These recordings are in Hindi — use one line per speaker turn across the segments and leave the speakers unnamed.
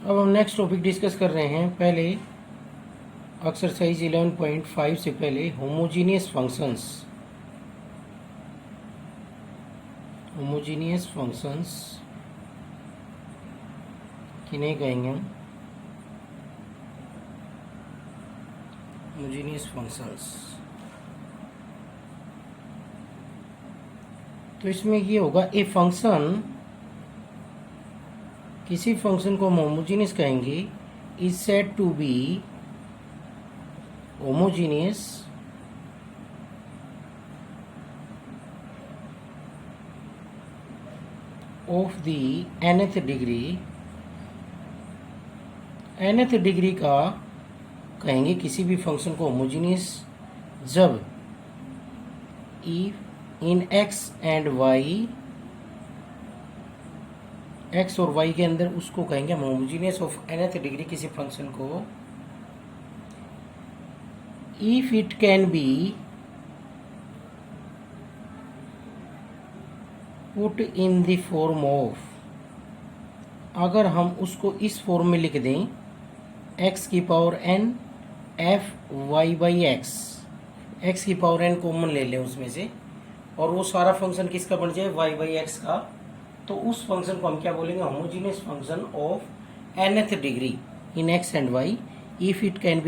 अब हम नेक्स्ट टॉपिक डिस्कस कर रहे हैं। पहले एक्सरसाइज 11.5 से पहले होमोजीनियस फंक्शंस किन्हें कहेंगे हम? Homogeneous functions. तो इसमें ये होगा, ए फंक्शन, किसी फंक्शन को हम होमोजीनियस कहेंगे, is said to be homogeneous of the nth degree. nth degree का कहेंगे किसी भी फंक्शन को होमोजीनियस जब in x and y, x और y के अंदर उसको कहेंगे हम होमोजीनियस ऑफ nth डिग्री किसी फंक्शन को, if it can be put in the form of, अगर हम उसको इस फॉर्म में लिख दें, x की power n f y by x की पावर n कॉमन ले लें उसमें से, और वो सारा फंक्शन किसका बन जाए, y बाई x का, तो उस फंक्शन को हम क्या बोलेंगे, homogeneous function of nth degree in x and y, if it can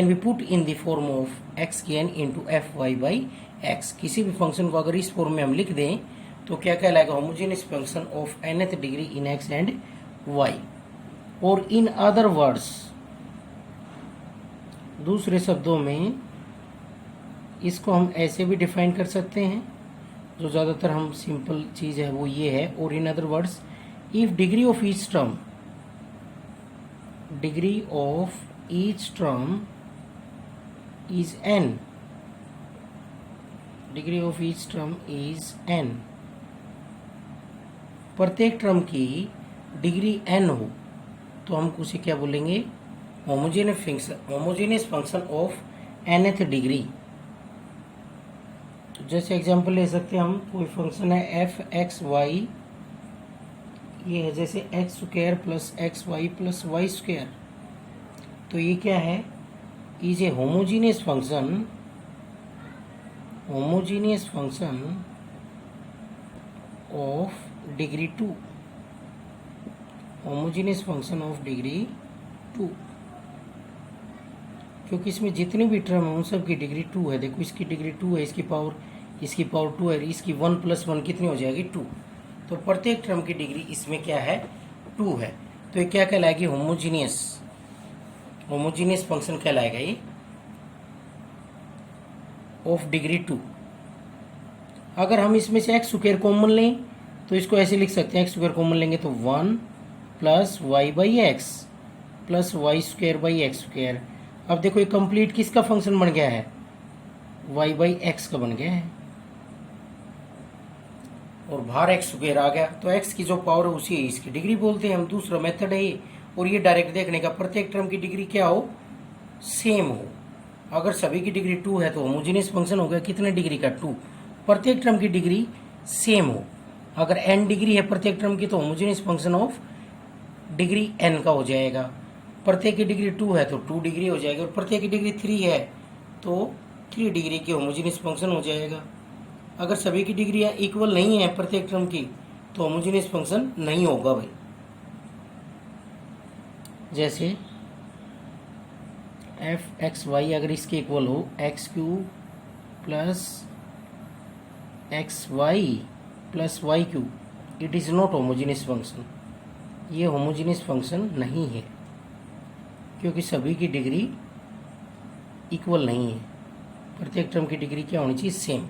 be put in the form of x की n into f y by x। किसी भी फंक्शन को अगर इस फॉर्म में हम लिख दें तो क्या कहलाएगा, homogeneous function of nth degree in x and y। और इन अदर वर्ड्स, दूसरे शब्दों में इसको हम ऐसे भी डिफाइन कर सकते हैं, जो ज़्यादातर हम सिंपल चीज़ है वो ये है। और in other words, if degree of each term is n, degree of each term is n, प्रत्येक टर्म की डिग्री n हो, तो हम उसे क्या बोलेंगे, homogeneous function of nth degree. तो जैसे एग्जांपल ले सकते हैं हम, कोई फंक्शन है एफ एक्स वाई, ये है जैसे x square plus x y plus Y square, तो ये क्या है, is a homogeneous function of degree 2, homogeneous function of degree 2, क्योंकि इसमें जितनी भी टर्म है उन सब की डिग्री 2 है। देखो इसकी डिग्री 2 है, इसकी पावर 2 है, इसकी 1 + 1 कितनी हो जाएगी, 2। तो प्रत्येक टर्म की डिग्री इसमें क्या है, 2 है। तो ये क्या कहलाएगी, होमोजीनियस फंक्शन कहलाएगा ये ऑफ डिग्री 2। अगर हम इसमें से एक्स स्क्वायर कॉमन लें तो इसको ऐसे लिख सकते हैं, एक्स स्क्वायर कॉमन लेंगे तो 1 + y by x plus Y square by x square. अब देखो ये कंप्लीट किसका फंक्शन बन गया है, y बाई एक्स का बन गया है, और बाहर एक्स स्क्वायर आ गया, तो x की जो पावर है उसी इसकी डिग्री बोलते हैं हम। दूसरा मेथड है ये। और ये डायरेक्ट देखने का, प्रत्येक टर्म की डिग्री क्या हो, सेम हो। अगर सभी की डिग्री 2 है तो होमोजीनियस फंक्शन हो गया कितने डिग्री का, 2। प्रत्येक टर्म की डिग्री सेम हो, अगर n डिग्री है प्रत्येक टर्म की तो homogeneous function of degree n का हो जाएगा। प्रत्येक की डिग्री 2 है तो 2 डिग्री हो जाएगी, और प्रत्येक की डिग्री 3 है तो 3 डिग्री की होमोजीनियस फंक्शन हो जाएगा। अगर सभी की डिग्री इक्वल नहीं है प्रत्येक टर्म की तो होमोजीनियस फंक्शन नहीं होगा भाई। जैसे एफ एक्स वाई अगर इसके इक्वल हो x³ plus xy plus y³, it is not homogeneous function, ये होमोजीनियस फंक्शन नहीं है, क्योंकि सभी की डिग्री इक्वल नहीं है। प्रत्येक टर्म की डिग्री क्या होनी चाहिए, सेम।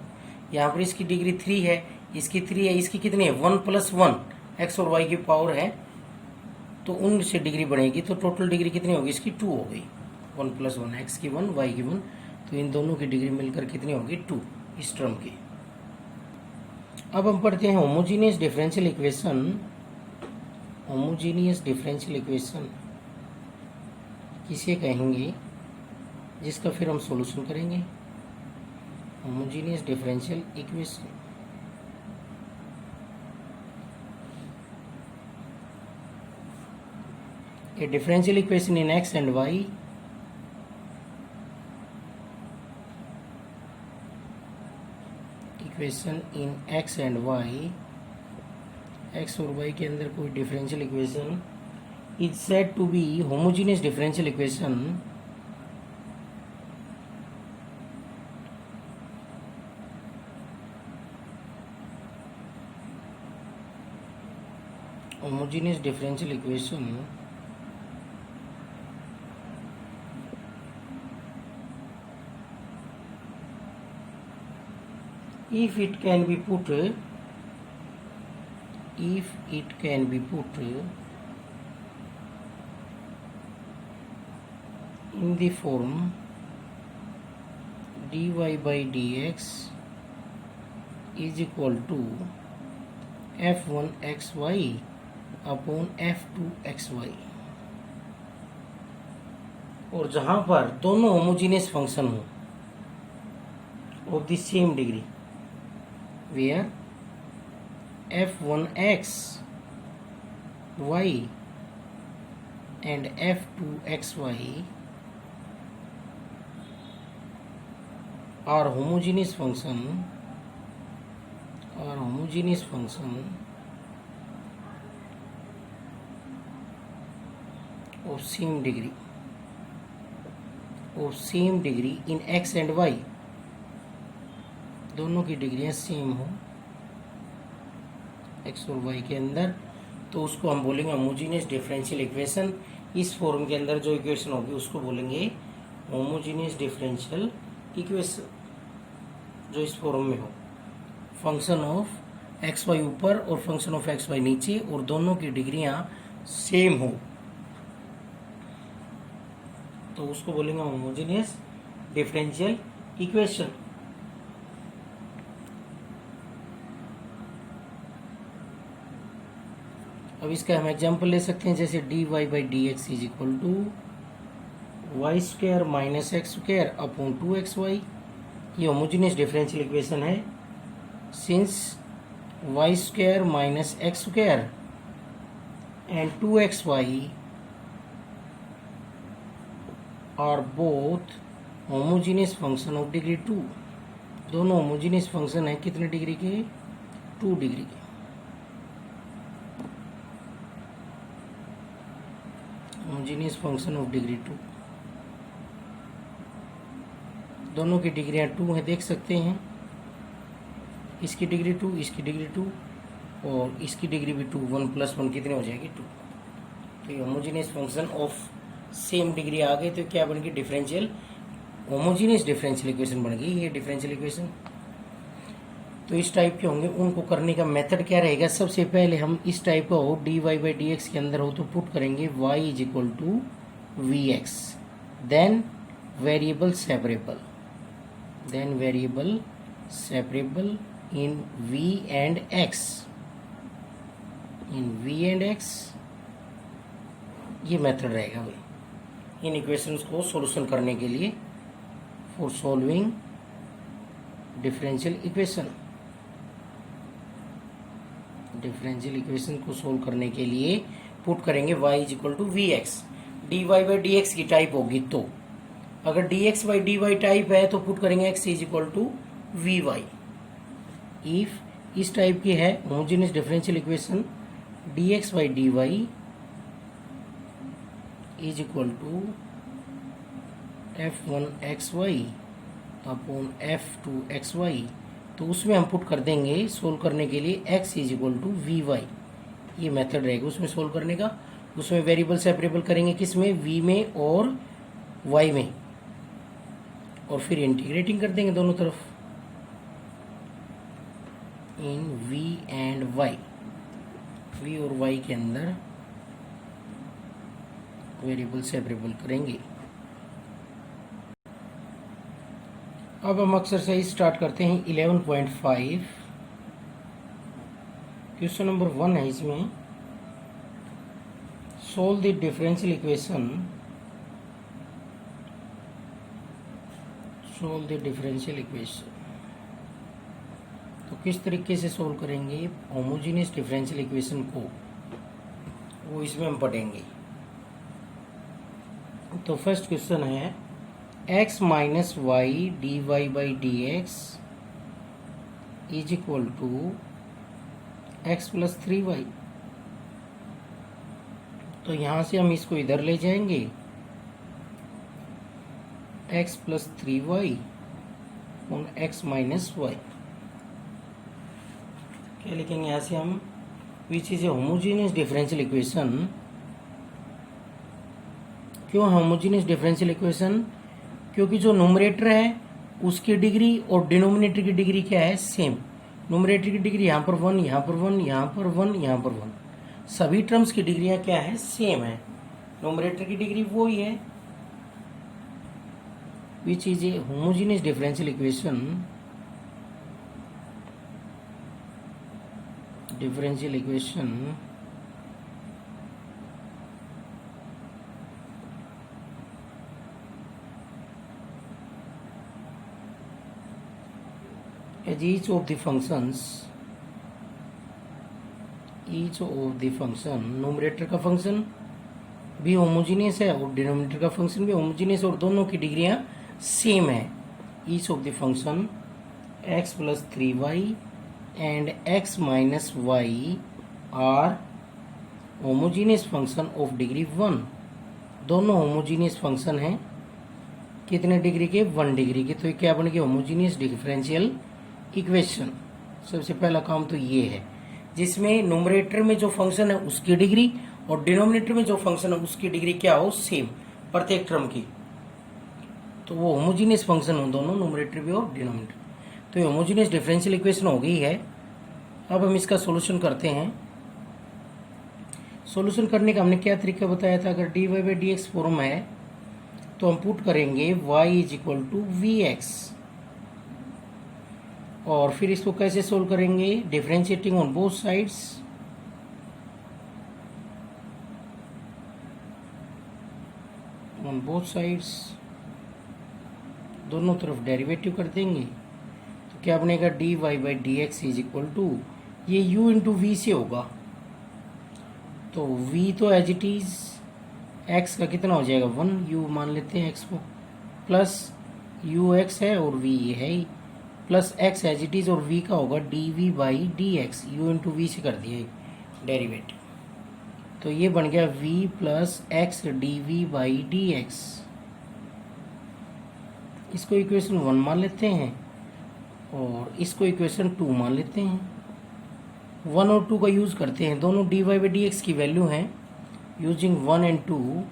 यहाँ पर इसकी डिग्री 3 है, इसकी 3 है, इसकी कितनी है, 1 + 1, एक्स और वाई की पावर है, तो उनसे डिग्री बढ़ेगी, तो टोटल डिग्री कितनी होगी, इसकी 2 हो गई। 1 + 1, एक्स की 1 वाई की 1, तो इन दोनों की डिग्री मिलकर कितनी होगी, 2 इस टर्म की। अब हम पढ़ते हैं होमोजीनियस डिफरेंशियल इक्वेशन किसे कहेंगे, जिसका फिर हम सॉल्यूशन करेंगे। Homogeneous differential equation, a differential equation in x and y equation in x and y, x और y के अंदर कोई differential equation is said to be homogeneous differential equation homogeneous differential equation if it can be put in the form dy by dx is equal to f1xy upon f2xy, और जहां पर दोनों होमोजीनियस फंक्शन हो of the same degree, where f1xy and f2xy are homogeneous function of same degree in x and y, दोनों की डिग्रियां सेम हो x और y के अंदर, तो उसको हम बोलेंगे होमोजीनियस डिफरेंशियल इक्वेशन। इस फॉर्म के अंदर जो इक्वेशन होगी उसको बोलेंगे होमोजीनियस डिफरेंशियल इक्वेशन, जो इस फॉर्म में हो, फंक्शन ऑफ एक्स वाई ऊपर और फंक्शन ऑफ एक्स वाई नीचे, और दोनों की डिग्रियां सेम हो, तो उसको बोलेंगे होमोजेनियस डिफरेंशियल इक्वेशन। अब इसका हम एग्जांपल ले सकते हैं, जैसे dy by D x is equal to y square minus x square upon 2xy। ये होमोजेनियस डिफरेंशियल इक्वेशन है, since y square minus x square and 2xy are both homogeneous function of degree 2। दोनों होमोजीनियस फंक्शन है कितने डिग्री के? 2 डिग्री के। होमोजीनियस फंक्शन ऑफ डिग्री 2, दोनों की डिग्रियां 2 है, देख सकते हैं। इसकी डिग्री 2, इसकी डिग्री 2 और इसकी डिग्री भी 2, 1 + 1 कितने हो जाएगी? 2। तो ये homogeneous function of same degree आ गए, तो क्या बन गई? डिफरेंशियल, होमोजीनियस डिफरेंशियल इक्वेशन बन गई ये डिफरेंशियल इक्वेशन। तो इस टाइप के होंगे, उनको करने का मेथड क्या रहेगा? सबसे पहले हम इस टाइप का हो dy बाई डी एक्स के अंदर हो तो पुट करेंगे y is equal to v x, then variable separable in v and x, ये मेथड रहेगा भाई इन इक्वेशंस को सॉल्यूशन करने के लिए, फॉर सॉल्विंग डिफरेंशियल इक्वेशन को सोल्व करने के लिए पुट करेंगे y is equal to v x. dy by D x की टाइप होगी, तो अगर dx बाई dy टाइप है तो पुट करेंगे x is equal to v y. If इस टाइप की है homogeneous differential equation, dx by dy is equal to f1xy upon f2xy, तो उसमें हम पुट कर देंगे सोल्व करने के लिए x is equal to v y. ये मेथड रहेगा उसमें सोल्व करने का। उसमें वेरिएबल सेपरेबल करेंगे, किस में? v में और y में, और फिर इंटीग्रेटिंग कर देंगे दोनों तरफ इन v एंड y, v और y के अंदर वेरिएबल सेपरेबल करेंगे। अब हम एक्सरसाइज स्टार्ट करते हैं 11.5। क्वेश्चन नंबर 1 है इसमें, सोल्व द डिफरेंशियल इक्वेशन। तो किस तरीके से सोल्व करेंगे होमोजेनियस डिफरेंशियल इक्वेशन को, वो इसमें हम पढ़ेंगे। तो फर्स्ट क्वेश्चन है x minus y d Y by D x is equal to x plus 3y। तो यहाँ से हम इसको इधर ले जाएंगे, x प्लस 3y और x माइनस वाई। क्या लिखेंगे यहाँ से हम, which is a homogeneous differential equation. क्यों होमोजीनियस डिफरेंशियल इक्वेशन? क्योंकि जो न्यूमरेटर है उसकी डिग्री और डिनोमिनेटर की डिग्री क्या है, सेम। न्यूमरेटर की डिग्री यहाँ पर 1, यहाँ पर 1, यहाँ पर 1, यहाँ पर 1, सभी टर्म्स की डिग्रियां क्या है, सेम है। न्यूमरेटर की डिग्री वो ही है। Which is a homogeneous differential equation, as each of the function numerator का फंक्शन भी होमोजीनियस है और डिनोमिनेटर का फंक्शन भी होमोजीनियस, और दोनों की डिग्रियां सेम है। Each of the function x plus 3y and x minus y are homogeneous function of degree 1। दोनों होमोजीनियस फंक्शन हैं, कितने डिग्री के, 1 डिग्री के। तो ये क्या बन गया, होमोजीनियस डिफरेंशियल इक्वेशन। सबसे पहला काम तो ये है, जिसमें न्यूमरेटर में जो फंक्शन है उसकी डिग्री और डिनोमिनेटर में जो फंक्शन है उसकी डिग्री क्या हो, सेम, प्रत्येक टर्म की। तो वो होमोजीनियस फंक्शन हो दोनों, न्यूमरेटर भी और डिनोमिनेटर। तो ये होमोजीनियस डिफरेंशियल इक्वेशन हो गई है। अब हम इसका सॉल्यूशन करते हैं। सॉल्यूशन करने का हमने क्या तरीका बताया था, अगर d Y by D x form है तो हम पुट करेंगे y is equal to v x, और फिर इसको कैसे सोल्व करेंगे, डिफरेंशिएटिंग ऑन बोथ साइड्स। दोनों तरफ डेरिवेटिव कर देंगे। तो क्या बनेगा, D Y by D x is equal to, ये u इंटू वी से होगा, तो v तो एज इट इज x का कितना हो जाएगा 1, u मान लेते हैं x को, प्लस u x है और v ये है ही, plus x as it is, और v का होगा dv by D X, u into we से कर दिया डेरिवेटिव। तो ये बन गया v plus X dv by D X. इसको इक्वेशन 1 मान लेते हैं और इसको इक्वेशन 2 मान लेते हैं। 1 और 2 का यूज करते हैं, दोनों dy बाई डी एक्स की वैल्यू हैं। यूजिंग 1 एंड 2,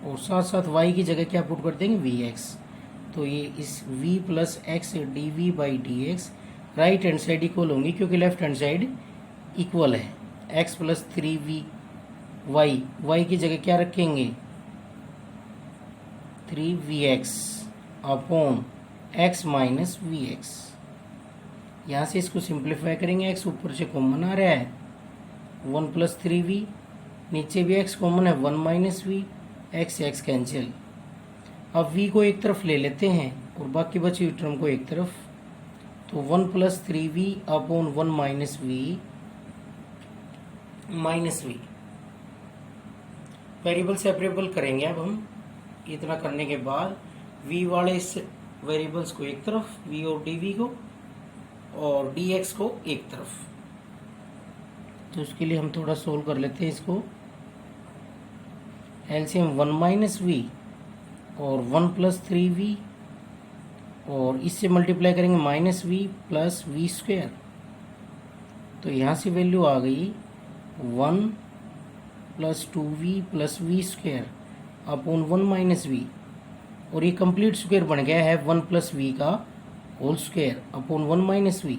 और साथ साथ y की जगह क्या पुट कर देंगे, vx। तो ये इस v plus X dv by D x right hand side equal होंगी, क्योंकि लेफ्ट हैंड साइड इक्वल है। x प्लस 3v y की जगह क्या रखेंगे, 3vx upon x minus vx। यहाँ से इसको सिंप्लीफाई करेंगे, x ऊपर से कॉमन आ रहा है, 1 प्लस 3v, नीचे भी x कॉमन है, 1 माइनस v, x कैंसिल। अब v को एक तरफ ले लेते हैं और बाकी बची हुई टर्म को एक तरफ, तो 1 plus 3v upon 1 minus v minus v। Variable separable करेंगे अब हम। इतना करने के बाद v वाले इस वेरिएबल्स को एक तरफ, v और dv को, और dx को एक तरफ। तो उसके लिए हम थोड़ा सोल्व कर लेते हैं इसको। एलसीएम 1 माइनस वी और 1 प्लस 3v, और इससे मल्टीप्लाई करेंगे minus v plus we square. तो यहाँ से वैल्यू आ गई 1 plus 2v plus we square upon 1 minus v, और ये कंप्लीट स्क्वायर बन गया है 1 प्लस वी का whole square upon 1 minus v.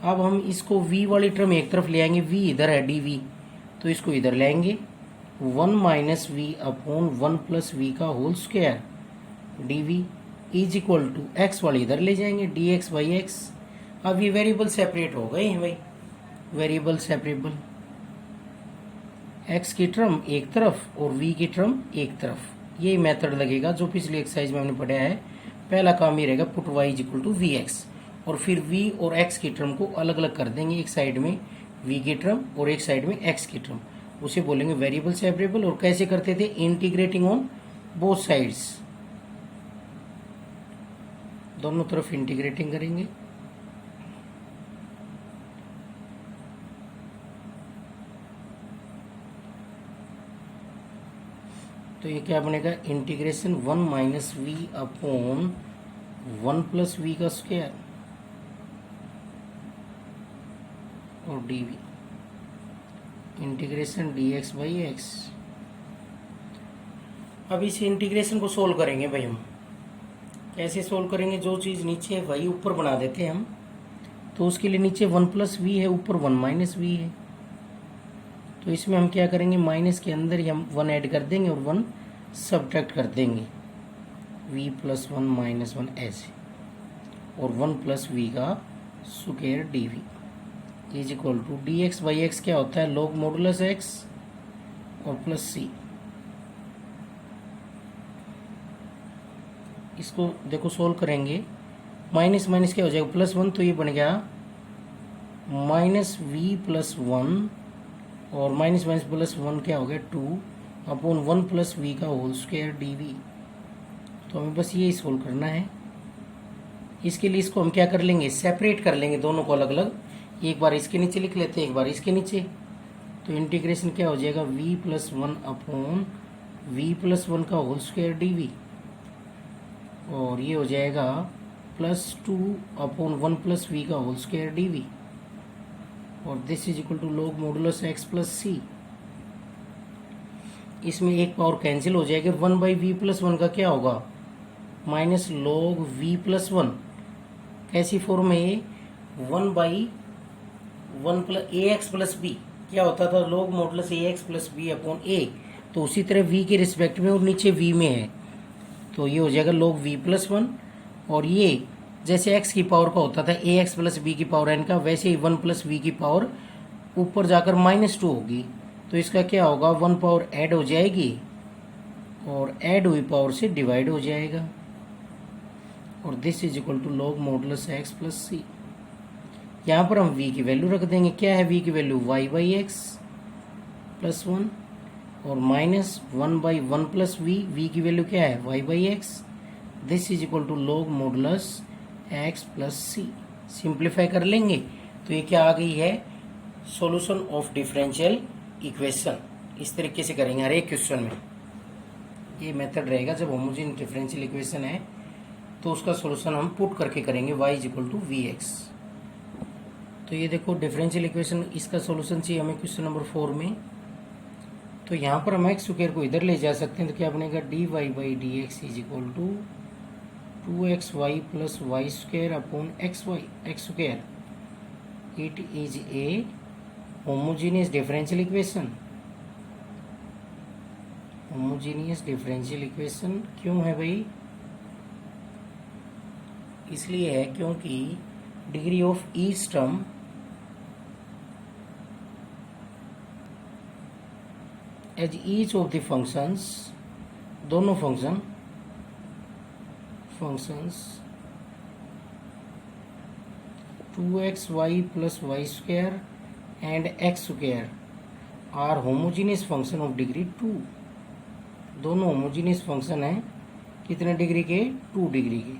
अब हम इसको v वाली टर्म एक तरफ ले आएंगे, v इधर है dv, तो इसको इधर लाएंगे, 1 minus we upon 1 plus we का whole square dv is equal to x वाले इधर ले जाएंगे, dx बाई x। अब ये वेरिएबल सेपरेट हो गए हैं भाई, वेरिएबल सेपरेबल, x की टर्म एक तरफ और v की टर्म एक तरफ। यही मेथड लगेगा जो पिछली एक्सरसाइज में हमने पढ़ा है। पहला काम ये रहेगा, put y is equal to v x, और फिर v और x की टर्म को अलग अलग कर देंगे, एक साइड में v की टर्म और एक साइड में x की टर्म। उसे बोलेंगे वेरिएबल सेपरेबल। और कैसे करते थे, इंटीग्रेटिंग ऑन बोथ साइड्स, दोनों तरफ इंटीग्रेटिंग करेंगे। तो ये क्या बनेगा, integration 1 minus we upon 1 plus we का स्क्वायर और D v, integration d x by x. अब इस इंटीग्रेशन को सोल्व करेंगे भाई हम। कैसे सोल्व करेंगे, जो चीज़ नीचे है वही ऊपर बना देते हैं हम। तो उसके लिए नीचे 1 प्लस वी है, ऊपर 1 माइनस वी है। तो इसमें हम क्या करेंगे, माइनस के अंदर ही हम 1 ऐड कर देंगे और 1 सब्ट्रैक्ट कर देंगे, v प्लस 1 माइनस 1 ऐसे, और 1 प्लस वी का square D we is equal to D x by x क्या होता है, लॉग मॉडुलस एक्स और प्लस सी। इसको देखो सोल्व करेंगे, माइनस माइनस क्या हो जाएगा, प्लस 1, तो ये बन गया माइनस वी प्लस 1 और माइनस माइनस प्लस 1 क्या हो गया 2 अपॉन 1 प्लस वी का होल स्क्वायर डी वी। तो हमें बस ये सोल्व करना है। इसके लिए इसको हम क्या कर लेंगे, सेपरेट कर लेंगे दोनों को अलग अलग। एक बार इसके नीचे लिख लेते हैं, एक बार इसके नीचे। तो इंटीग्रेशन क्या हो जाएगा, v plus 1 upon v plus 1 का होल स्क्वायर डी वी, और ये हो जाएगा प्लस 2 अपॉन 1 प्लस वी का होल स्क्वायर डी वी, और this is equal to log modulus x plus C. इसमें एक पावर कैंसिल हो जाएगी, 1 बाई वी प्लस 1 का क्या होगा, माइनस लॉग वी प्लस 1। कैसी फॉर्म है ये, 1 by 1 plus a x plus b क्या होता था, log modulus a x plus b upon a. तो उसी तरह v के रिस्पेक्ट में और नीचे v में है, तो ये हो जाएगा log v प्लस 1। और ये जैसे x की पावर का होता था ए एक्स प्लस बी की पावर n का, वैसे ही 1 प्लस वी की पावर ऊपर जाकर -2 होगी। तो इसका क्या होगा, 1 पावर ऐड हो जाएगी और ऐड हुई पावर से डिवाइड हो जाएगा, और this is equal to log modulus x plus C. यहाँ पर हम v की वैल्यू रख देंगे, क्या है v की value, y by x plus 1 और माइनस 1 बाई 1 प्लस v की वैल्यू क्या है, y by x. This is equal to log modulus x plus c. Simplify कर लेंगे तो ये क्या आ गई है, सॉल्यूशन ऑफ डिफरेंशियल इक्वेशन। इस तरीके से करेंगे हर एक क्वेश्चन में, ये मेथड रहेगा। जब होमोजेनियस डिफरेंशियल इक्वेशन है तो उसका सॉल्यूशन हम पुट करके करेंगे, y is equal to v x. तो ये देखो डिफरेंशियल इक्वेशन, इसका सॉल्यूशन चाहिए हमें क्वेश्चन नंबर 4 में। तो यहाँ पर हम एक्स स्क्वायर को इधर ले जा सकते हैं, तो क्या बनेगा, D Y by D x is equal to 2xy plus Y square upon X Y X square. It is a homogeneous differential equation. Homogeneous differential equation क्यों है भाई, इसलिए है क्योंकि degree of each term as each of the functions, दोनों functions 2xy plus Y square and X square are homogeneous function of degree 2। दोनों होमोजीनियस फंक्शन हैं कितने डिग्री के, 2 डिग्री के।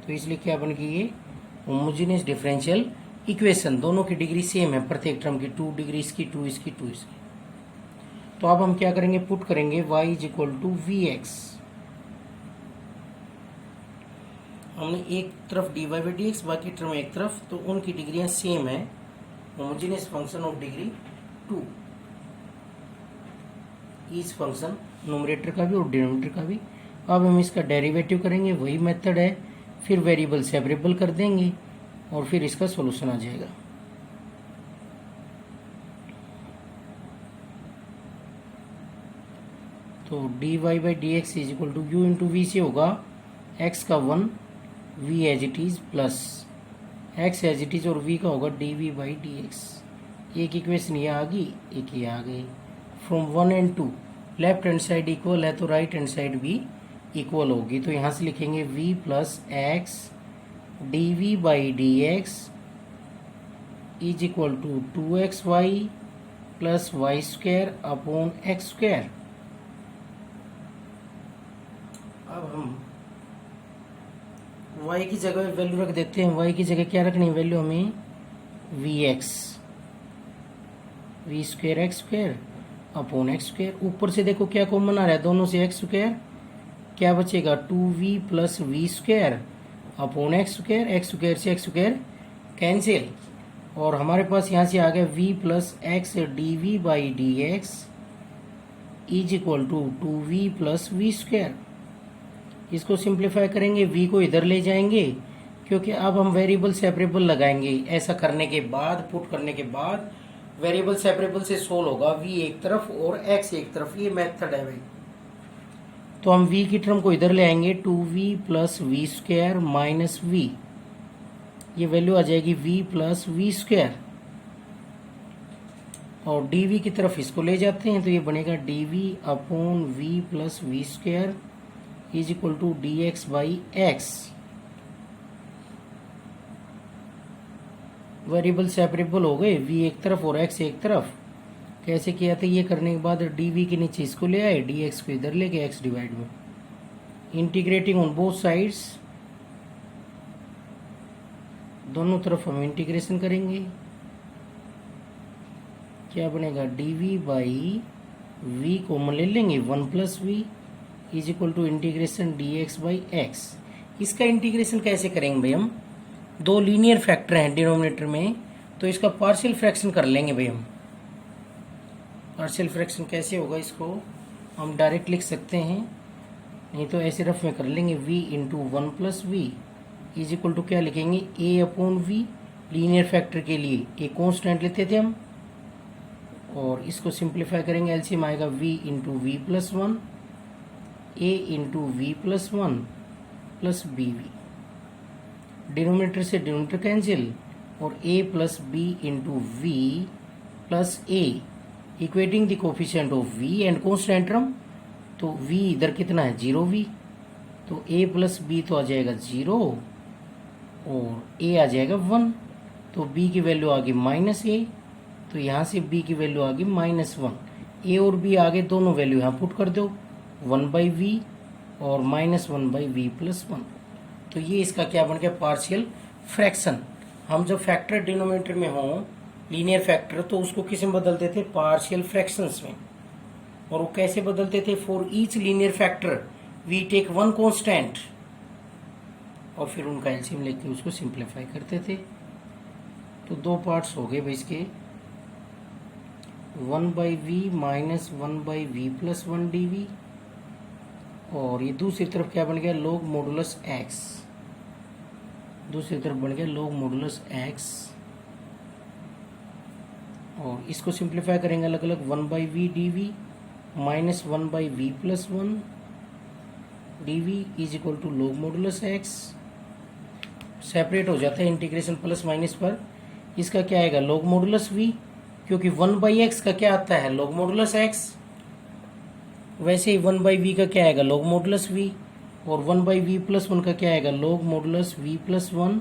तो इसलिए क्या बन गई ये होमोजीनियस डिफरेंशियल इक्वेशन, दोनों की डिग्री सेम है, प्रत्येक टर्म की 2 डिग्री इसकी, 2 इसकी, 2 इसकी। तो अब हम क्या करेंगे, पुट करेंगे y is equal to v x. हमने एक तरफ d Y by D x, बाकी टर्म एक तरफ, तो उनकी डिग्रियां सेम है, homogeneous function of degree 2। Each function numerator का भी और डिनोमिनेटर का भी। अब हम इसका डेरिवेटिव करेंगे, वही मेथड है, फिर वेरिएबल सेपरेबल कर देंगे और फिर इसका सॉल्यूशन आ जाएगा। तो d Y by D x is equal to u into we से होगा x का 1 v as it is plus x as it is, और v का होगा d v by D x. एक इक्वेशन ये आ गई, एक ये आ गई। From 1 and 2 left hand side equal है तो राइट हैंड साइड भी इक्वल होगी। तो यहाँ से लिखेंगे v plus x d v by D x is equal to 2xy plus Y square upon x square. अब हम y की जगह वैल्यू रख देते हैं। y की जगह क्या रखनी है वैल्यू हमें? V square x square upon x square. ऊपर से देखो क्या कॉमन आ रहा है, दोनों से एक्स स्क्वायर, क्या बचेगा 2v plus we square upon x square. X square से एक्स स्क्वायर कैंसिल, और हमारे पास यहाँ से आ गया v plus x d v by D x is equal to 2v plus we square. इसको सिंप्लीफाई करेंगे, v को इधर ले जाएंगे क्योंकि अब हम वेरिएबल सेपरेबल लगाएंगे। ऐसा करने के बाद, पुट करने के बाद वेरिएबल सेपरेबल से सोल्व होगा, v एक तरफ और x एक तरफ। ये मेथड है भाई। तो हम v की टर्म को इधर ले आएंगे, 2v plus we square minus v, ये वैल्यू आ जाएगी v प्लस वी स्क्वायर। और dv की तरफ इसको ले जाते हैं तो ये बनेगा dv upon v plus we square is equal to D x by x. Variable separable हो गए, v एक तरफ और x एक तरफ। कैसे किया था? ये करने के बाद dv के नीचे इसको ले आए, dx को इधर ले गए x डिवाइड में। इंटीग्रेटिंग ऑन बोथ साइड्स, दोनों तरफ हम इंटीग्रेशन करेंगे। क्या बनेगा? dv बाई v कॉमन ले लेंगे, 1 plus v is equal to integration dx by x. इसका इंटीग्रेशन कैसे करेंगे भाई? हम दो लीनियर फैक्टर हैं डिनोमिनेटर में, तो इसका पार्शियल फ्रैक्शन कर लेंगे भाई हम। पार्शियल फ्रैक्शन कैसे होगा? इसको हम डायरेक्ट लिख सकते हैं, नहीं तो ऐसे रफ में कर लेंगे, v into 1 plus v is equal to क्या लिखेंगे? a upon v. Linear factor के लिए a कॉन्स्टेंट लेते थे हम, और इसको सिंप्लीफाई करेंगे, एलसीएम आएगा v into v plus 1, a into v plus 1 plus b v. Denominator से डिनोमिनेटर कैंसिल, और a plus b into v plus a equating the coefficient of v and constant term. तो v इधर कितना है? 0v, तो a प्लस बी तो आ जाएगा 0 और a आ जाएगा 1, तो b की वैल्यू आ गई माइनस a, तो यहाँ से b की वैल्यू आ गई -1। a और b आगे दोनों वैल्यू यहाँ पुट कर दो, 1 बाई वी और -1 बाई वी प्लस 1। तो ये इसका क्या बन गया? Partial fraction. हम जब फैक्टर डिनोमिनेटर में हों, लीनियर फैक्टर, तो उसको किस में बदलते थे? पार्शियल फ्रैक्शंस में। और वो कैसे बदलते थे? For each linear factor we take 1 constant, और फिर उनका एलसीएम लेके उसको सिंप्लीफाई करते थे। तो दो पार्ट्स हो गए भाई इसके, 1 by v minus 1 by v plus 1 d we, और ये दूसरी तरफ क्या बन गया? Log modulus x. दूसरी तरफ बन गया लॉग मॉडुलस एक्स, और इसको सिंप्लीफाई करेंगे अलग अलग, 1 by v D v minus 1 by v plus 1 d we is equal to log modulus x. Separate हो जाता है इंटीग्रेशन प्लस माइनस पर। इसका क्या आएगा? लॉग मॉडुलस वी, क्योंकि 1 बाई एक्स का क्या आता है? Log modulus x. वैसे ही 1 बाई वी का क्या आएगा? लॉग मॉडुलस वी, और 1 बाई वी प्लस 1 का क्या आएगा? लॉग मॉडुलस वी प्लस 1,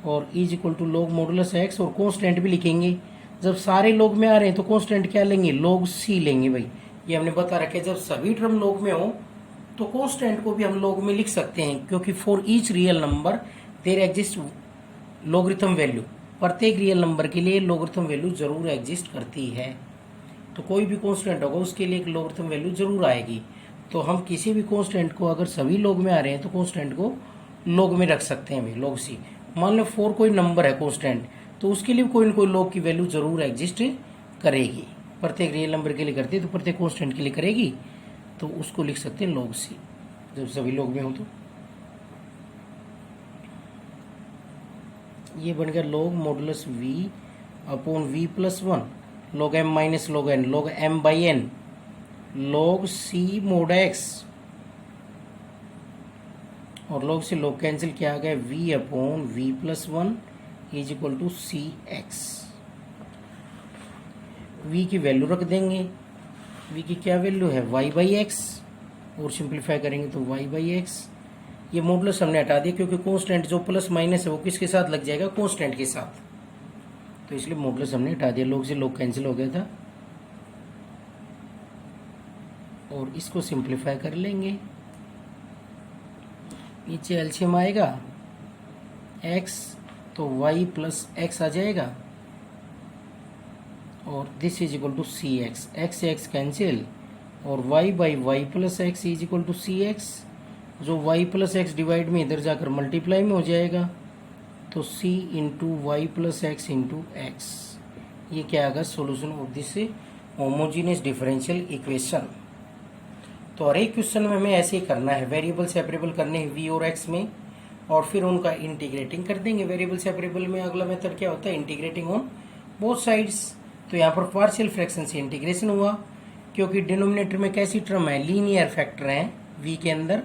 और is equal to log modulus x. और कॉन्स्टेंट भी लिखेंगे, जब सारे लॉग में आ रहे हैं तो कॉन्स्टेंट क्या लेंगे? लॉग सी लेंगे भाई। ये हमने बता रखा है, जब सभी टर्म लॉग में हो तो कॉन्स्टेंट को भी हम लॉग में लिख सकते हैं, क्योंकि for each real number there exist logarithm value. प्रत्येक रियल नंबर के लिए लॉगरिथम वैल्यू जरूर एग्जिस्ट करती है। तो कोई भी कांस्टेंट होगा उसके लिए एक लॉगरिथम वैल्यू जरूर आएगी। तो हम किसी भी कांस्टेंट को, अगर सभी लॉग में आ रहे हैं तो कांस्टेंट को लॉग में रख सकते हैं भाई, लॉग सी। मान लो 4 कोई नंबर है कांस्टेंट, तो उसके लिए कोई ना कोई लॉग की वैल्यू जरूर एग्जिस्ट करेगी। प्रत्येक रियल नंबर के लिए करती है तो प्रत्येक कांस्टेंट के लिए करेगी, तो उसको लिख सकते हैं लॉग सी, जब सभी लॉग में हो तो। ये बन गया log modulus v upon v plus 1, log m minus log n, log m by n, log c mod x, और लॉग से लॉग कैंसिल किया आ गया, v upon v plus 1 is equal to c x. V की वैल्यू रख देंगे, वी की क्या वैल्यू है? वाई बाई एक्स, और सिंप्लीफाई करेंगे तो वाई बाई एक्स। ये मॉडुलस हमने हटा दिया क्योंकि कांस्टेंट जो प्लस माइनस है वो किसके साथ लग जाएगा? कांस्टेंट के साथ। तो इसलिए मॉडुलस हमने हटा दिया, लोग से लोग कैंसिल हो गया था। और इसको सिंप्लीफाई कर लेंगे, नीचे एलसीएम आएगा x तो y प्लस एक्स आ जाएगा, और this is equal to c x, x से एक्स कैंसिल, और y by y plus x is equal to c x, जो y प्लस एक्स डिवाइड में इधर जाकर मल्टीप्लाई में हो जाएगा, तो c into y plus x into x. ये क्या आएगा, solution of this homogeneous differential equation. तो हर एक क्वेश्चन में हमें ऐसे ही करना है, वेरिएबल सेपरेबल करने हैं v और x में, और फिर उनका इंटीग्रेटिंग कर देंगे। वेरिएबल सेपरेबल में अगला मेथड क्या होता है, इंटीग्रेटिंग ऑन बोथ साइड्स। तो यहाँ पर पार्शियल फ्रैक्शन से इंटीग्रेशन हुआ, क्योंकि डिनोमिनेटर में कैसी टर्म है, लीनियर फैक्टर है v के अंदर,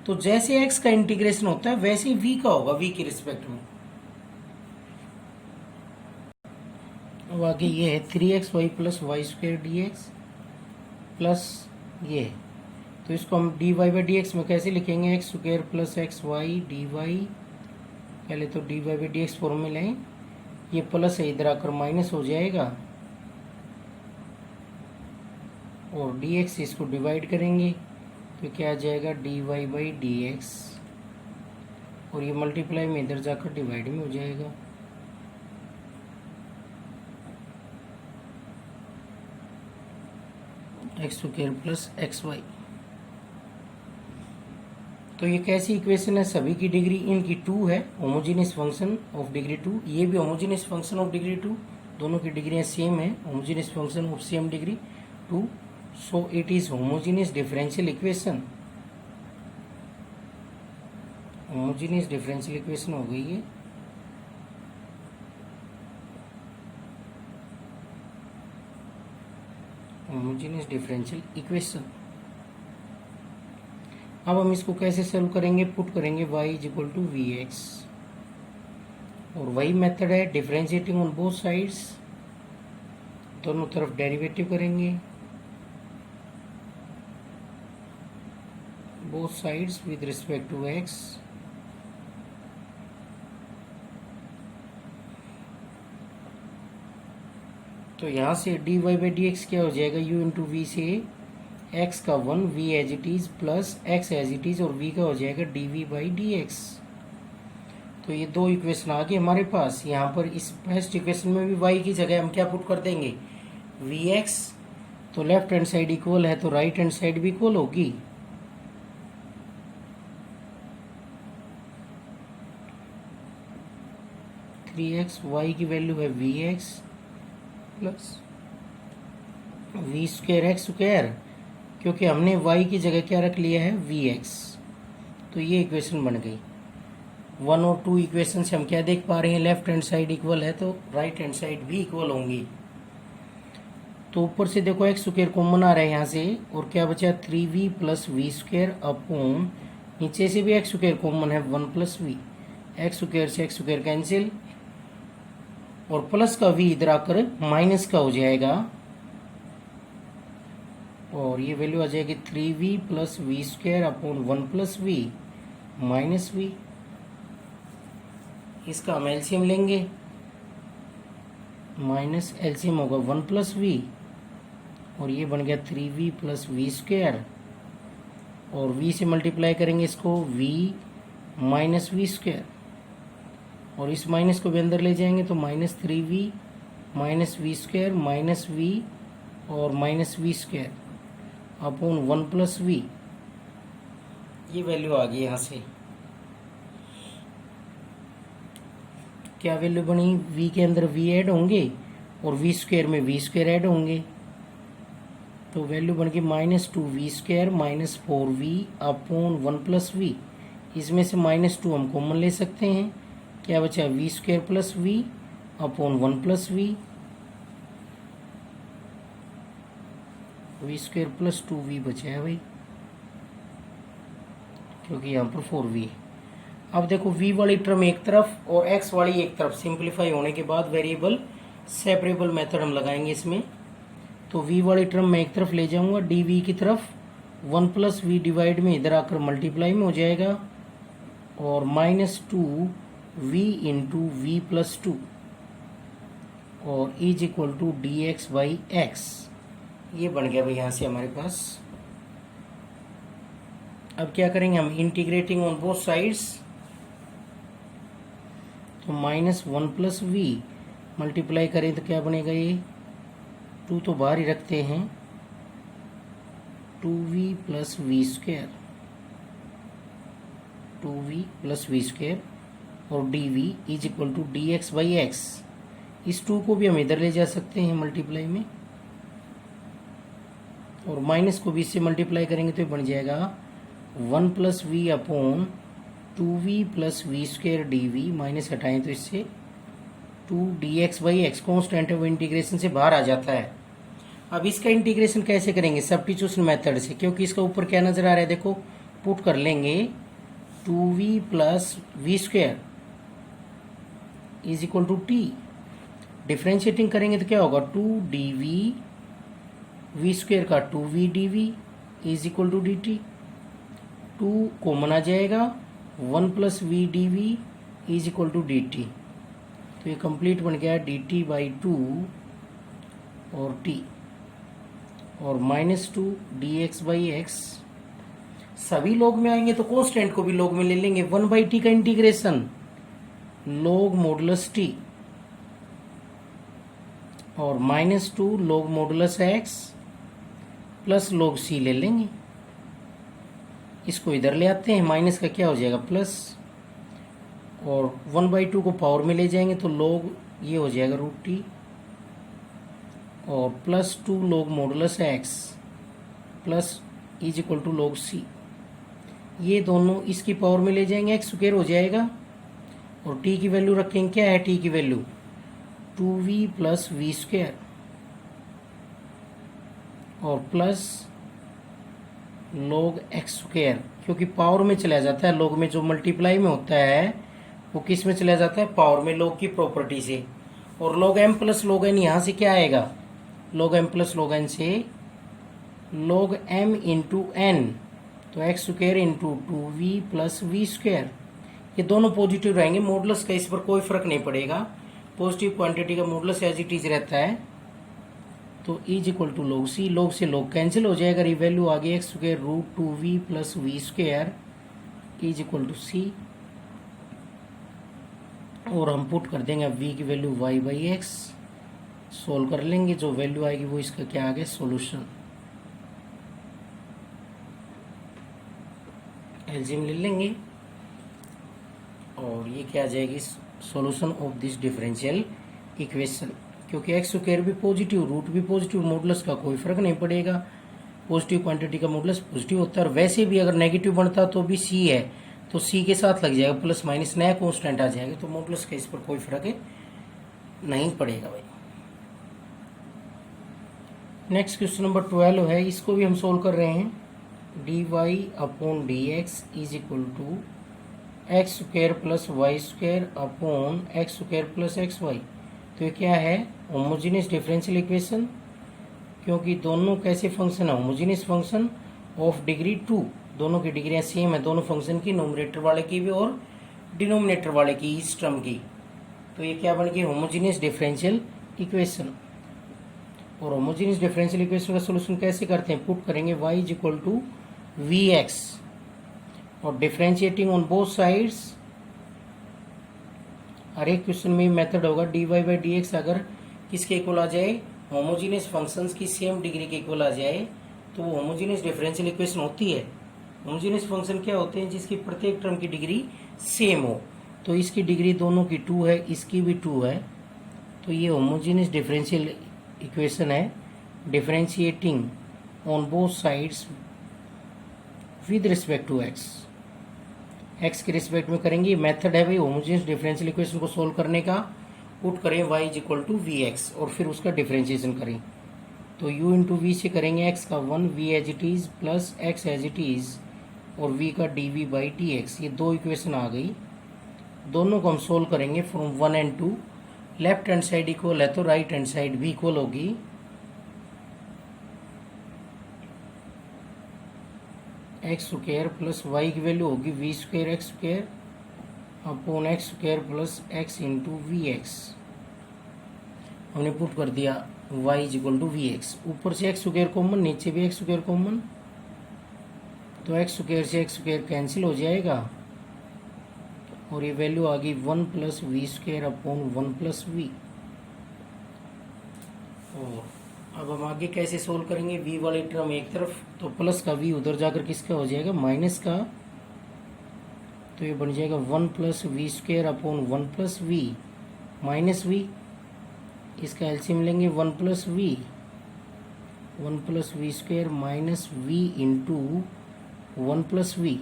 तो जैसे x का इंटीग्रेशन होता है वैसे ही v का होगा, v की रिस्पेक्ट में। अब आगे ये है 3xy plus y square d x plus ये, तो इसको हम dy बाई डी एक्स में कैसे लिखेंगे, x square plus x y d y, पहले तो dy by D x formula है, ये प्लस है इधर आकर माइनस हो जाएगा, और dx इसको डिवाइड करेंगे तो क्या आ जाएगा dy बाई डी एक्स, और ये मल्टीप्लाई में इधर जाकर डिवाइड में हो जाएगा। X square plus x y. तो ये कैसी इक्वेशन है, सभी की डिग्री इनकी 2 है, होमोजीनियस फंक्शन ऑफ डिग्री 2, ये भी होमोजीनियस फंक्शन ऑफ डिग्री 2, दोनों की डिग्रियां सेम है, homogeneous function of same degree 2, so it is homogeneous differential equation. Homogeneous differential equation हो गई है। Homogeneous differential equation. अब हम इसको कैसे सॉल्व करेंगे, पुट करेंगे y is equal to v x, और वही मेथड है डिफरेंशिएटिंग ऑन बोथ साइड्स, दोनों तरफ डेरिवेटिव करेंगे, both sides with respect to x, तो यहाँ से dy बाई डी एक्स क्या हो जाएगा, u इंटू वी से x का 1 v as it is plus x as it is, और v का हो जाएगा dv बाई डी एक्स। तो ये दो इक्वेशन आ गए हमारे पास। यहाँ पर इस फर्स्ट इक्वेशन में भी y की जगह हम क्या पुट कर देंगे, vx, तो लेफ्ट हैंड साइड इक्वल है तो राइट हैंड साइड भी इक्वल होगी, थ्री एक्स, वाई की वैल्यू है vx plus we square x square, क्योंकि हमने y की जगह क्या रख लिया है, vx, तो ये इक्वेशन बन गई। 1 और 2 इक्वेशन से हम क्या देख पा रहे हैं, लेफ्ट हैंड साइड इक्वल है तो राइट हैंड साइड भी इक्वल होंगी। तो ऊपर से देखो एक्स स्क्वायर कॉमन आ रहा है यहाँ से, और क्या बचा 3v plus we square upon, नीचे से भी एक्स स्क्वायर कॉमन है 1 प्लस वी, एक्स स्क्वायर से एक्स स्क्वायर कैंसिल, और प्लस का v इधर आकर माइनस का हो जाएगा, और ये वैल्यू आ जाएगी 3v plus we square upon 1 plus v minus v. इसका हम एलसीएम लेंगे, माइनस एलसीएम होगा 1 प्लस वी, और ये बन गया 3v प्लस वी स्क्वायर, और v से मल्टीप्लाई करेंगे इसको v माइनस वी स्क्वायर, और इस माइनस को भी अंदर ले जाएंगे तो minus 3v minus v square minus v और minus v square upon 1 plus v. ये वैल्यू आ गई यहाँ से। क्या वैल्यू बनी, v के अंदर v ऐड होंगे और वी स्क्वायर में वी स्क्वायर ऐड होंगे, तो वैल्यू बन गई minus 2v square minus 4v upon 1 plus v. इसमें से माइनस 2 हम कॉमन ले सकते हैं, क्या बचा v square plus v upon 1 plus v, v square plus 2v बचा है भाई, क्योंकि यहाँ पर 4v है। अब देखो v वाली टर्म एक तरफ और x वाली एक तरफ, सिंप्लीफाई होने के बाद वेरिएबल सेपरेबल मेथड हम लगाएंगे इसमें। तो v वाली टर्म मैं एक तरफ ले जाऊंगा, dv की तरफ 1 प्लस वी डिवाइड में इधर आकर मल्टीप्लाई में हो जाएगा, और minus 2v into v plus 2, और is equal to D x by x. ये बन गया भाई यहाँ से हमारे पास। अब क्या करेंगे हम, इंटीग्रेटिंग ऑन बोथ साइड्स, तो minus one plus v multiply करें तो क्या बनेगा, ये टू तो बाहर ही रखते हैं, two we plus we square, two we plus we square, और D we is equal to D x by X. इस टू को भी हम इधर ले जा सकते हैं मल्टीप्लाई में, और माइनस को भी इससे मल्टीप्लाई करेंगे तो बन जाएगा one plus v upon two we plus we square d v, minus हटाएं तो इससे two D x by x constant है वो इंटीग्रेशन से बाहर आ जाता है। अब इसका इंटीग्रेशन कैसे करेंगे, सब्स्टिट्यूशन मेथड से, क्योंकि इसका ऊपर क्या नजर आ रहा है, देखो पुट कर लेंगे two we plus we square is equal to T, differentiating करेंगे तो क्या होगा, two D V V square का two V D we is equal to D T, two common आ जाएगा, one plus V D we is equal to D T, तो ये कंप्लीट बन गया डी टी बाई टू और टी, और minus two D x by X. सभी लॉग में आएंगे तो कॉन्स्टेंट को भी लॉग में ले लेंगे, वन बाई टी का इंटीग्रेशन लॉग मॉडुलस टी, और minus two log modulus x plus log C ले लेंगे। इसको इधर ले आते हैं, माइनस का क्या हो जाएगा प्लस, और वन बाई टू को पावर में ले जाएंगे तो लॉग ये हो जाएगा रूट टी, और plus two log modulus x plus is equal to log C. ये दोनों इसकी पावर में ले जाएंगे, एक्स स्क्वायर हो जाएगा, और टी की वैल्यू रखेंगे, क्या है टी की value, two we plus we square, और प्लस लॉग एक्स स्क्वायर, क्योंकि पावर में चला जाता है, लॉग में जो मल्टीप्लाई में होता है वो किस में चला जाता है, पावर में, लॉग की प्रॉपर्टी से। और log m plus log n यहाँ से क्या आएगा, log m plus log n से लॉग एम इंटू एन, तो x square into two we plus we square, ये दोनों पॉजिटिव रहेंगे, मॉडुलस का इस पर कोई फर्क नहीं पड़ेगा, पॉजिटिव क्वांटिटी का मॉडुलस एज इट इज रहता है, तो is equal to log C, log से लॉग कैंसिल हो जाएगा, ये वैल्यू आ गई X square root two we plus we square is equal to C, और हम पुट कर देंगे अब v की value y by X, solve कर लेंगे, जो वैल्यू आएगी वो इसका क्या आ गया सॉल्यूशन, एलजीएम ले लेंगे, और ये क्या आ जाएगी solution of this differential equation, क्योंकि एक्स स्क्वायर भी पॉजिटिव, रूट भी पॉजिटिव, मॉडुलस का कोई फर्क नहीं पड़ेगा, पॉजिटिव क्वांटिटी का मॉडुलस पॉजिटिव होता है, और वैसे भी अगर नेगेटिव बनता तो भी सी है, तो सी के साथ लग जाएगा प्लस माइनस, नया कांस्टेंट आ जाएगा, तो मॉडुलस का इस पर कोई फर्क नहीं पड़ेगा भाई। नेक्स्ट क्वेश्चन नंबर 12 है, इसको भी हम सोल्व कर रहे हैं, d y upon d x is equal to x square plus Y square upon x square plus x y, तो ये क्या है होमोजेनियस डिफरेंशियल इक्वेशन, क्योंकि दोनों कैसे फंक्शन है, होमोजेनियस फंक्शन ऑफ डिग्री 2, दोनों की डिग्रियां सेम है, दोनों फंक्शन की, नोमिनेटर वाले की भी और डिनोमिनेटर वाले की, इस टर्म की, तो ये क्या बन गई होमोजेनियस डिफरेंशियल इक्वेशन। और होमोजेनियस डिफरेंशियल इक्वेशन का सोल्यूशन कैसे करते हैं, पुट करेंगे y is equal to v x, और डिफरेंशिएटिंग ऑन बोथ साइड्स, हर एक क्वेश्चन में मेथड होगा d Y by D x, अगर किसके इक्वल आ जाए, होमोजेनियस फंक्शंस की सेम डिग्री के इक्वल आ जाए तो वो होमोजेनियस डिफरेंशियल इक्वेशन होती है। होमोजेनियस फंक्शन क्या होते हैं, जिसकी प्रत्येक टर्म की डिग्री सेम हो, तो इसकी डिग्री दोनों की 2 है, इसकी भी 2 है, तो ये होमोजेनियस डिफरेंशियल इक्वेशन है, differentiating on both sides with respect to x, x के रिस्पेक्ट में करेंगे, मेथड है भाई होमोजेनियस डिफरेंशियल इक्वेशन को सोल्व करने का, पुट करें y is equal to v x, और फिर उसका डिफरेंशिएशन करें, तो u इंटू वी से करेंगे x का 1 v as it is plus x as it is, और v का dv बाई डी एक्स, ये दो इक्वेशन आ गई, दोनों को हम सोल्व करेंगे from 1 and 2, left hand side equal है तो राइट हैंड साइड भी इक्वल होगी, एक्स स्क्वायर प्लस वाई की वैल्यू होगी v square x square upon x square plus x into v x, हमने पुट कर दिया y is equal to v x, ऊपर से एक्स स्क्वायर कॉमन, नीचे भी एक्स स्क्वायर कॉमन, तो एक्स स्क्वायर से एक्स स्क्वायर कैंसिल हो जाएगा और ये वैल्यू आ गई 1 plus we square upon 1 plus v. और अब हम आगे कैसे सोल्व करेंगे, v वाले टर्म एक तरफ तो प्लस का v उधर जाकर किसका हो जाएगा माइनस का, तो ये बन जाएगा 1 plus we square upon 1 plus v minus v, इसका एलसीएम लेंगे 1 plus v, 1 plus we square minus v into 1 plus v.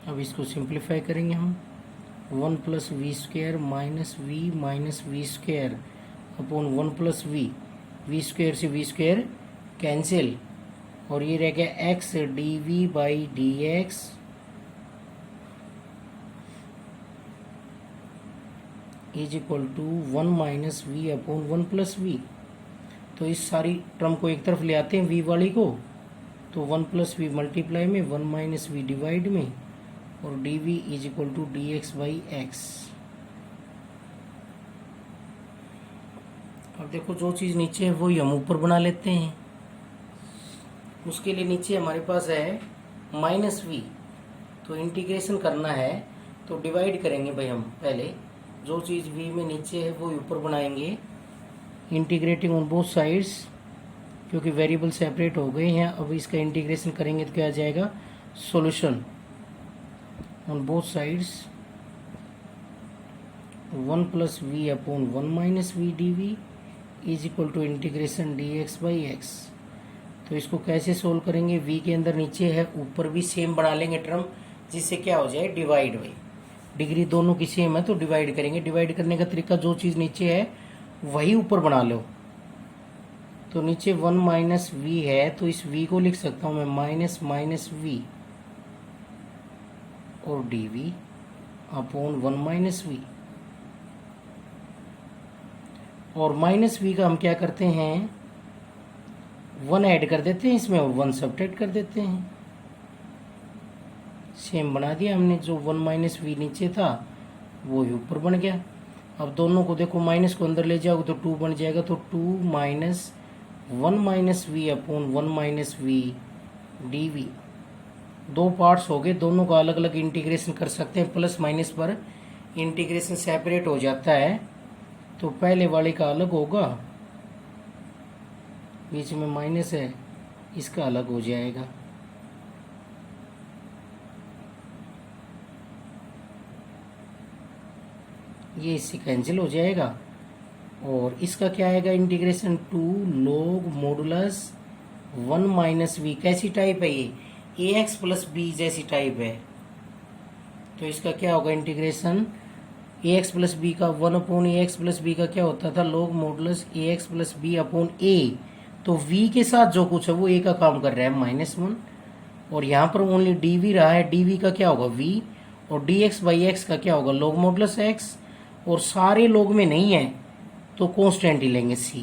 अब इसको सिंप्लीफाई करेंगे हम, 1 plus we square minus v square upon 1 plus we square से वी स्क्वायर कैंसिल, और ये रह गया x d v by D x is equal to 1 minus we upon 1 plus we. तो इस सारी टर्म को एक तरफ ले आते हैं v वाली को, तो 1 प्लस वी मल्टीप्लाई में 1 माइनस वी डिवाइड में, और D we is equal to D x by x. अब देखो जो चीज़ नीचे है वही हम ऊपर बना लेते हैं। उसके लिए नीचे हमारे पास है माइनस वी, तो इंटीग्रेशन करना है तो डिवाइड करेंगे भाई, हम पहले जो चीज़ v में नीचे है वो ऊपर बनाएंगे, इंटीग्रेटिंग ऑन बोथ साइड्स, क्योंकि वेरिएबल सेपरेट हो गए हैं। अब इसका इंटीग्रेशन करेंगे तो क्या आ जाएगा, solution on both sides 1 plus v upon 1 minus v D we is equal to integration d x by x. तो इसको कैसे सोल्व करेंगे, v के अंदर नीचे है, ऊपर भी सेम बना लेंगे टर्म, जिससे क्या हो जाए डिवाइड बाई, डिग्री दोनों की सेम है तो डिवाइड करेंगे। डिवाइड करने का तरीका जो चीज़ नीचे है वही ऊपर बना लो। तो नीचे 1 माइनस वी है तो इस v को लिख सकता हूँ मैं माइनस माइनस वी और D v upon 1 minus v, और माइनस वी का हम क्या करते हैं 1 ऐड कर देते हैं इसमें और 1 सब्ट्रैक्ट कर देते हैं। सेम बना दिया हमने, जो 1 माइनस वी नीचे था वो ही ऊपर बन गया। अब दोनों को देखो, माइनस को अंदर ले जाओगे तो 2 बन जाएगा, तो 2 minus 1 minus we upon 1 minus v D v. दो पार्ट्स हो गए, दोनों का अलग अलग इंटीग्रेशन कर सकते हैं, प्लस माइनस पर इंटीग्रेशन सेपरेट हो जाता है, तो पहले वाले का अलग होगा, बीच में माइनस है इसका अलग हो जाएगा। ये इससे कैंसिल हो जाएगा, और इसका क्या आएगा integration 2 log modulus 1 minus v. कैसी टाइप है ये, ax प्लस बी जैसी टाइप है, तो इसका क्या होगा इंटीग्रेशन ax प्लस बी का 1 अपॉन ax प्लस बी का क्या होता था log modulus ax plus b upon a। तो v के साथ जो कुछ है वो a का काम कर रहा है -1, और यहाँ पर ओनली dv रहा है, dv का क्या होगा v, और dx बाई एक्स का क्या होगा log मॉडुलस x, और सारे लोग में नहीं है तो कॉन्स्टेंट ही लेंगे c,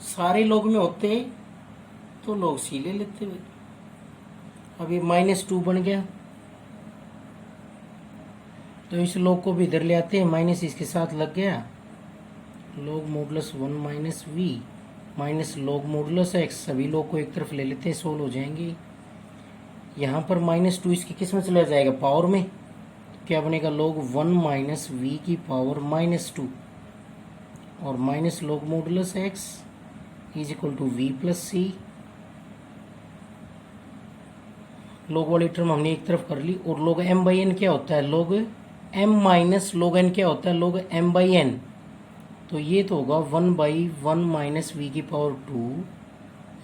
सारे लोग में होते तो लोग c ले लेते हुए। अब ये -2 बन गया, तो इस लोग को भी इधर ले आते हैं, माइनस इसके साथ लग गया, log modulus 1 minus v minus log modulus x, सभी लोग को एक तरफ ले लेते हैं, सोल्व हो जाएंगे। यहाँ पर -2 इसकी किस में चला जाएगा पावर में, क्या बनेगा log 1 माइनस वी की पावर -2 और minus log modulus x is equal to we plus c. log वाली टर्म हमने एक तरफ कर ली, और log m बाई एन क्या होता है, log m minus log n क्या होता है, log m बाई एन। तो ये तो होगा 1 बाई 1 माइनस वी की पावर 2,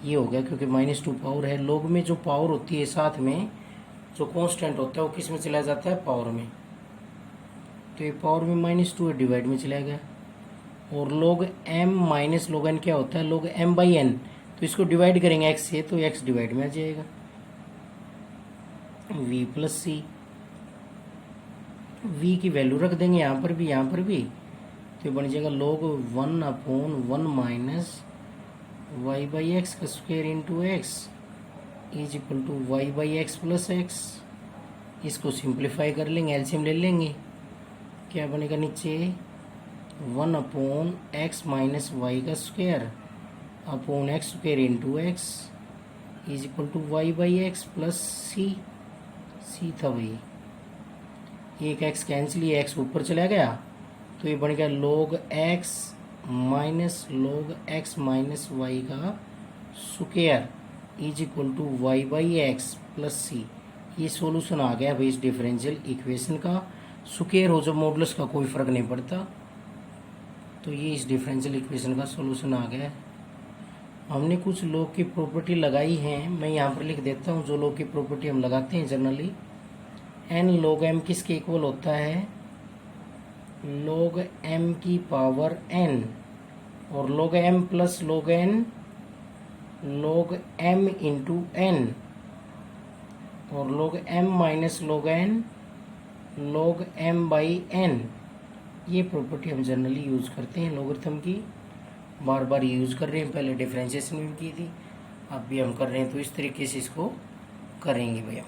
ये हो गया क्योंकि -2 पावर है। log में जो पावर होती है साथ में जो कांस्टेंट होता है वो किस में चला जाता है पावर में, तो ये पावर में -2 है, डिवाइड में चला गया। और log m minus log n क्या होता है, log m बाई एन, तो इसको डिवाइड करेंगे x से तो x डिवाइड में आ जाएगा, v प्लस सी। v की वैल्यू रख देंगे यहाँ पर भी यहाँ पर भी, तो बन जाएगा log 1 upon 1 minus Y by X का square into X is equal to Y by x plus X इसको सिंप्लीफाई कर लेंगे, एलसीएम ले लेंगे। क्या बनेगा नीचे 1/x माइनस वाई का square upon x square into X is equal to Y by x plus C. C था भाई, एक एक्स कैंसिल, ये एक्स ऊपर चला गया तो ये बन गया log x माइनस वाई का square is equal to Y by x plus C. ये सॉल्यूशन आ गया भाई इस डिफरेंशियल इक्वेशन का। स्क्वायर हो जब मॉडुलस का कोई फर्क नहीं पड़ता, तो ये इस डिफरेंशियल इक्वेशन का सॉल्यूशन आ गया। हमने कुछ लॉग की प्रॉपर्टी लगाई है, मैं यहाँ पर लिख देता हूँ जो लॉग की प्रॉपर्टी हम लगाते हैं जनरली। एन log m किसके इक्वल होता है, log m की पावर n, और log m plus log n log m into n, और log m minus log n log m by n। ये प्रॉपर्टी हम जनरली यूज़ करते हैं लॉगरिथम की, बार बार यूज़ कर रहे हैं, पहले डिफरेंशिएशन में की थी, अब भी हम कर रहे हैं, तो इस तरीके से इसको करेंगे भैया।